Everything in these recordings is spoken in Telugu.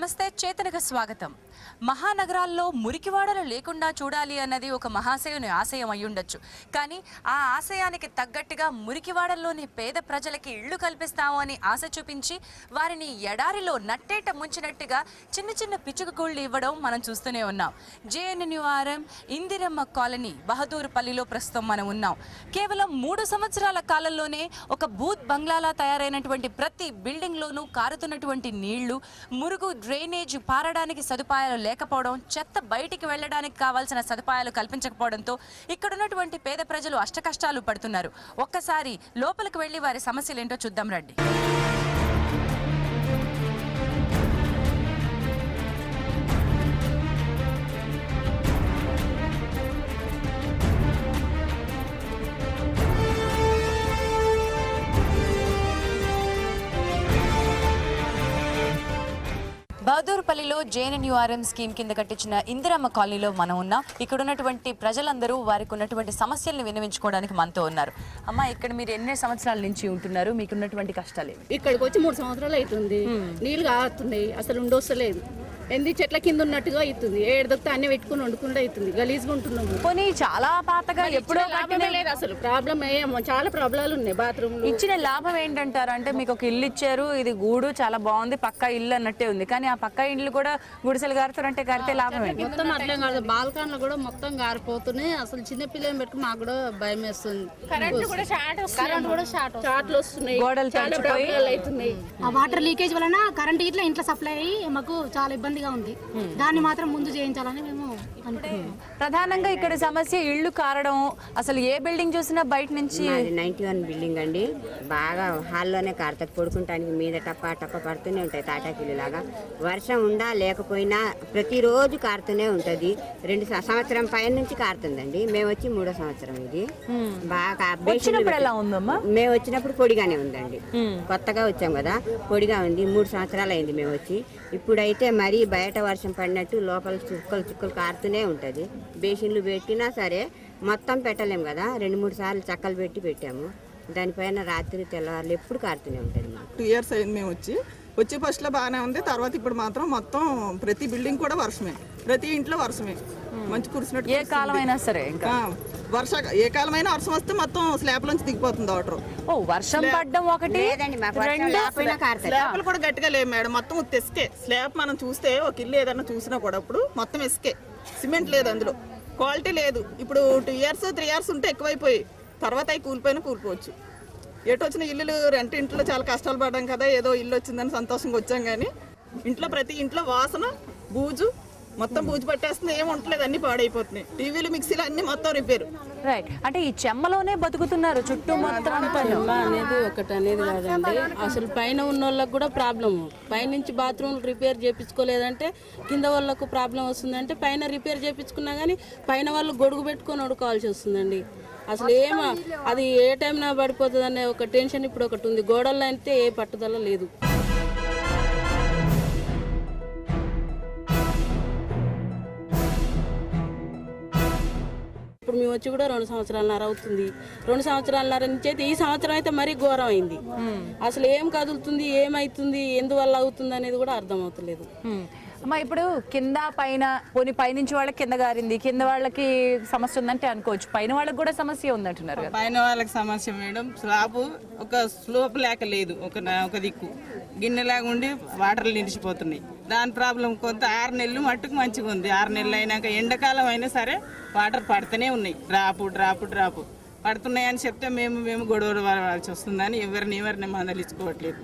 నమస్తే, చేతనకు స్వాగతం. మహానగరాల్లో మురికివాడలు లేకుండా చూడాలి అన్నది ఒక మహాశయుని ఆశయం అయ్యుండొచ్చు. కానీ ఆ ఆశయానికి తగ్గట్టుగా మురికివాడల్లోని పేద ప్రజలకి ఇళ్లు కల్పిస్తాము అని ఆశ చూపించి వారిని ఎడారిలో నట్టేట ముంచినట్టుగా చిన్న చిన్న పిచ్చుకగూళ్ళు ఇవ్వడం మనం చూస్తూనే ఉన్నాం. JNURM ఇందిరమ్మ కాలనీ బహదూర్పల్లిలో ప్రస్తుతం మనం ఉన్నాం. కేవలం 3 సంవత్సరాల కాలంలోనే ఒక బూత్ బంగ్లాలా తయారైనటువంటి ప్రతి బిల్డింగ్లోనూ కారుతున్నటువంటి నీళ్లు, మురుగు, డ్రైనేజ్, పారడానికి సదుపాయాలు లేకపోవడం, చెత్త బయటికి వెళ్ళడానికి కావాల్సిన సదుపాయాలు కల్పించకపోవడంతో ఇక్కడున్నటువంటి పేద ప్రజలు అష్టకష్టాలు పడుతున్నారు. ఒక్కసారి లోపలికి వెళ్ళి వారి సమస్యలు ఏంటో చూద్దాం రండి. బహదూర్పల్లిలో JNURM స్కీమ్ కింద కట్టించిన ఇందిరమ్మ కాలనీలో మనం ఉన్నాం. ఇక్కడ ఉన్నటువంటి ప్రజలందరూ వారికి ఉన్నటువంటి సమస్యలను విన్నవించుకోవడానికి మనతో ఉన్నారు. అమ్మ, ఇక్కడ మీరు ఎన్ని సంవత్సరాల నుంచి ఉంటున్నారు? మీకున్నటువంటి కష్టాలు? ఇక్కడికి వచ్చి 3 సంవత్సరాలు అవుతుంది. నీళ్ళు కారుతున్నాయి, అసలు ఉండొస్తలేదు. ఎందు చెట్ల కింద ఉన్నట్టుగా అవుతుంది. ఏడు దొక్కితే అన్ని పెట్టుకుని వండుకుంటూ అవుతుంది. గలీజ్గా ఉంటున్నాము. పోనీ చాలా పాతగా ఎప్పుడో లేదు, అసలు ప్రాబ్లం చాలా ప్రాబ్లాలు ఉన్నాయి. బాత్రూమ్ ఇచ్చిన లాభం ఏంటంటారు? అంటే మీకు ఒక ఇల్లు ఇచ్చారు, ఇది గూడు చాలా బాగుంది, పక్కా ఇల్లు అన్నట్టే ఉంది. కానీ ఆ పక్క ఇండ్లు కూడా గుడిసెలు గారుతారంటే గారితే లాభం ఏంటి? మొత్తం అట్లే కాదు, బాల్కన్లు కూడా మొత్తం గారిపోతున్నాయి. అసలు చిన్న పిల్లలు పెట్టుకు మాకు కూడా భయం వేస్తుంది. కరెంట్ కూడా షార్ట్లు వస్తున్నాయి, గోడలు అవుతున్నాయి. ఆ వాటర్ లీకేజ్ వలన కరెంట్ ఇట్లా ఇంట్లో సప్లై అయ్యి మాకు చాలా ఇబ్బందిగా ఉంది. దాన్ని మాత్రం ముందు చేయించాలని మేము అనుకుంటున్నాం. ప్రధానంగా ఇక్కడ సమస్య ఇళ్లు కారడం. అసలు ఏ బిల్డింగ్ చూసినా బయట నుంచి 91 బిల్డింగ్ అండి. బాగా హాల్లోనే కారుతుంది. పడుకుంటానికి మీద టప్ప టప్ప పడుతూనే ఉంటాయి, తాటాకిలు లాగా. వర్షం ఉండా లేకపోయినా ప్రతిరోజు కారుతూనే ఉంటుంది. 2 సంవత్సరం పైన నుంచి కారుతుందండి. మేము వచ్చి 3వ సంవత్సరం ఇది. బాగా మేము వచ్చినప్పుడు పొడిగానే ఉందండి. కొత్తగా వచ్చాం కదా, పొడిగా ఉంది. 3 సంవత్సరాలు అయింది మేము వచ్చి. ఇప్పుడైతే మరీ బయట వర్షం పడినట్టు లోపల చుక్కలు కారుతూనే ఉంటుంది. బేసిన్లు పెట్టినా సరే మొత్తం పెట్టలేము కదా. 2-3 సార్లు చక్కలు పెట్టాము. దానిపైన రాత్రి తెల్లవారులు ఎప్పుడు కారుతూనే ఉంటుంది. 2 years అయింది మేము వచ్చి ఫస్ట్లో బాగానే ఉంది. తర్వాత ఇప్పుడు మాత్రం మొత్తం ప్రతి బిల్డింగ్ కూడా వర్షమే, ప్రతి ఇంట్లో వర్షమే. మంచి కురిసినట్టు ఏ కాలమైనా సరే ఇంకా ఏ కాలమైనా వర్షం వస్తే మొత్తం స్లాబ్ నుంచి దిగిపోతుంది వాటర్. వర్షం పడ్డం ఒకటి, స్లాబ్లు కూడా గట్టిగా లేవు మేడం, మొత్తం ఇసుకే స్లాబ్. మనం చూస్తే ఒక ఇల్లు ఏదన్నా చూసినా కూడా ఇప్పుడు మొత్తం ఇసుకే, సిమెంట్ లేదు, అందులో క్వాలిటీ లేదు. ఇప్పుడు 2 years 3 years ఉంటే ఎక్కువైపోయి తర్వాత అవి కూలిపోవచ్చు. ఎటు వచ్చిన ఇల్లు రెంట్ ఇంట్లో చాలా కష్టాలు పడ్డాం కదా, ఏదో ఇల్లు వచ్చిందని సంతోషంగా వచ్చాం. కానీ ఇంట్లో ప్రతి ఇంట్లో వాసన, బూజు, మొత్తం బూజు పట్టేస్తుంది. ఏం ఉండలేదు, అన్ని పాడైపోతున్నాయి. టీవీలు, మిక్సీలు అన్ని మొత్తం రిపేర్. రైట్. అంటే ఈ చెమ్మలోనే బతుకుతున్నారు చుట్టూ మొత్తం. అనేది ఒకటి అనేది కాదండి, అసలు పైన ఉన్న వాళ్ళకి కూడా ప్రాబ్లమ్. పైనుంచి బాత్రూమ్ రిపేర్ చేయించుకోలేదంటే కింద వాళ్ళకు ప్రాబ్లం వస్తుందంటే, పైన రిపేర్ చేయించుకున్నా కానీ పైన వాళ్ళు గొడుగు పెట్టుకొని వడుకోవాల్సి వస్తుందండి. అసలు అది ఏ టైంలో పడిపోతుంది అనే ఒక టెన్షన్ ఇప్పుడు ఒకటి ఉంది. గోడల్లో అయితే ఏ పట్టుదల లేదు. ఇప్పుడు మేము వచ్చి కూడా 2 సంవత్సరాలన్నర అవుతుంది. 2 సంవత్సరాలన్నర నుంచి అయితే ఈ సంవత్సరం అయితే మరీ ఘోరం అయింది. అసలు ఏం కదులుతుంది, ఏమైతుంది, ఎందువల్ల అవుతుంది అనేది కూడా అర్థం అవుతలేదు. అమ్మా, ఇప్పుడు కింద పైన పోనీ పైనుంచి వాళ్ళకి కింద గారింది, కింద వాళ్ళకి సమస్య ఉందంటే అనుకోవచ్చు, పైన వాళ్ళకి కూడా సమస్య ఉందంటున్నారు. పైన వాళ్ళకి సమస్య మేడం, స్లాబ్ ఒక స్లోప్ లేక లేదు, ఒక దిక్కు గిన్నెలాగా ఉండి వాటర్లు నిలిచిపోతున్నాయి. దాని ప్రాబ్లం కొంత 6 నెలలు మట్టుకు మంచిగా ఉంది. 6 నెలలు అయినాక ఎండాకాలం అయినా సరే వాటర్ పడుతూనే ఉన్నాయి. డ్రాపు పడుతున్నాయని చెప్తే మేము గొడవలు పడాల్సి వస్తుందని ఎవరిని మందలించుకోవట్లేదు.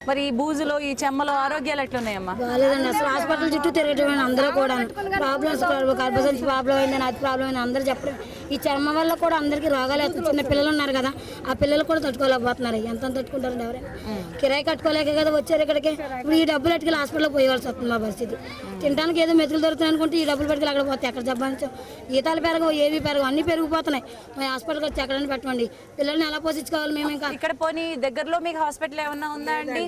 మరి ఈ బూజులో, ఈ చెమ్మలో ఆరోగ్యాలు ఎట్లున్నాయమ్మా? బాగాలేదండి. అసలు హాస్పిటల్ చుట్టూ తిరగటం అందరూ కూడా ప్రాబ్లమ్స్, గర్భసంచి ప్రాబ్లం అయిందని, అది ప్రాబ్లం అయింది అందరూ చెప్పడం. ఈ చర్మం వల్ల కూడా అందరికీ రోగాలు వస్తాయి. చిన్న పిల్లలు ఉన్నారు కదా, ఆ పిల్లలు కూడా తట్టుకోలేకపోతున్నారు. ఎంత తట్టుకుంటారండి ఎవరైనా? కిరాయి కట్టుకోలేక కదా వచ్చారు ఇక్కడికి. ఇప్పుడు ఈ డబ్బులు ఎట్టుకెళ్ళి హాస్పిటల్కి పోయేవాల్సి వస్తుంది. మా పరిస్థితి తినడానికి ఏదో మెతుకులు దొరుకుతాయి అనుకుంటే ఈ డబ్బులు పెట్టుకెళ్ళి అక్కడ పోతే ఎక్కడ జబ్బాంచో ఈతాలు పెరగవు, ఏవి పెరగవు, అన్ని పెరిగిపోతున్నాయి. మరి హాస్పిటల్కి వచ్చి ఎక్కడైనా పెట్టండి. పిల్లల్ని ఎలా పోషించుకోవాలి మేము? ఇంకా ఇక్కడ పోనీ దగ్గరలో మీకు హాస్పిటల్ ఏమన్నా ఉందా అండి?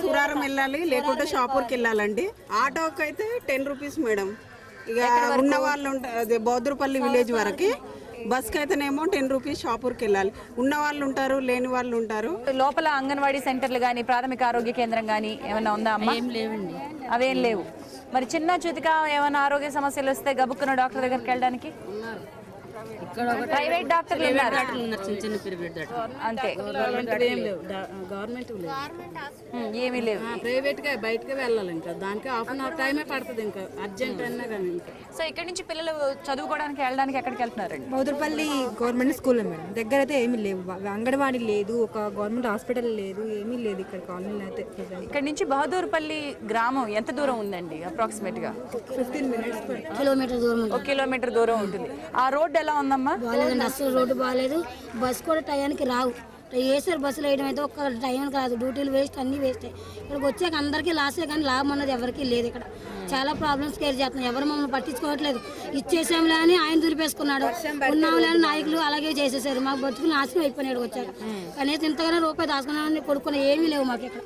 సురారం వెళ్ళాలి, లేకుంటే షాపూర్కి వెళ్ళాలండి. ఆటోకి అయితే 10 రూపీస్ మేడం. ఇక ఉన్న వాళ్ళు బౌద్ధపల్లి విలేజ్ వరకు బస్కి అయితేనేమో 10 రూపీస్ షాపూర్కి వెళ్ళాలి. ఉన్న వాళ్ళు ఉంటారు, లేని వాళ్ళు ఉంటారు. లోపల అంగన్వాడీ సెంటర్లు కానీ ప్రాథమిక ఆరోగ్య కేంద్రం కానీ ఏమైనా ఉందా అమ్మా? ఏం లేవండి. అవేం లేవు. మరి చిన్న చితికా ఏమైనా ఆరోగ్య సమస్యలు వస్తే గబుక్కున డాక్టర్ దగ్గరికి వెళ్ళడానికి ఇక్కడ ఒక ప్రైవేట్ డాక్టర్లు ఉన్నారు. ఉన్నారు, చిన్న చిన్న ప్రైవేట్ డాక్టర్. అంతే. గవర్నమెంట్ ఏం లేవు, గవర్నమెంట్ లేవు, ఏమీ లేవు. ప్రైవేట్గా బయటకే వెళ్ళాలి. ఇంకా దానికి హాఫ్ అన్ అవర్ టైమే పడుతుంది. ఇంకా అర్జెంట్ అన్నా కానీ ఇంకా సో ఇక్కడ నుంచి పిల్లలు చదువుకోవడానికి వెళ్ళడానికి ఎక్కడికి వెళ్తున్నారండి? బౌదర్పల్లి గవర్నమెంట్ స్కూల్ మేడం. దగ్గర అయితే ఏమీ లేవు, అంగన్వాడీ లేదు, ఒక గవర్నమెంట్ హాస్పిటల్ లేదు, ఏమీ లేదు ఇక్కడ కాలనీలో అయితే. ఇక్కడ నుంచి బహదూర్పల్లి గ్రామం ఎంత దూరం ఉందండి అప్రాక్సిమేట్ గా? 15 మినిట్స్. కిలోమీటర్ దూరం ఉంది. 1 కిలోమీటర్ దూరం ఉంటుంది. ఆ రోడ్డు ఎలా ఉందమ్మా? బాగాలేదండి, అసలు రోడ్డు బాగాలేదు. బస్సు కూడా టయానికి రావు. వేసారు బస్సులు వేయడం అయితే ఒక్క టైంకి రాదు. డ్యూటీలు వేస్ట్, అన్నీ వేస్ట్. ఇక్కడికి వచ్చాక అందరికీ లాసే కానీ లాభం అన్నది ఎవరికీ లేదు. ఇక్కడ చాలా ప్రాబ్లమ్స్ కేర్ చేస్తున్నాం. ఎవరు మమ్మల్ని పట్టించుకోవట్లేదు. ఇచ్చేసాంలే అని ఆయన దులిపేసుకున్నాడు. ఉన్నాంలే అని నాయకులు అలాగే చేసేసారు. మాకు బతుకులు నాశనం అయిపోయినాడు వచ్చాక. కనీసం ఇంతగానో రూపాయి దాచుకున్నామని కొడుకున్న ఏమీ లేవు మాకు ఇక్కడ.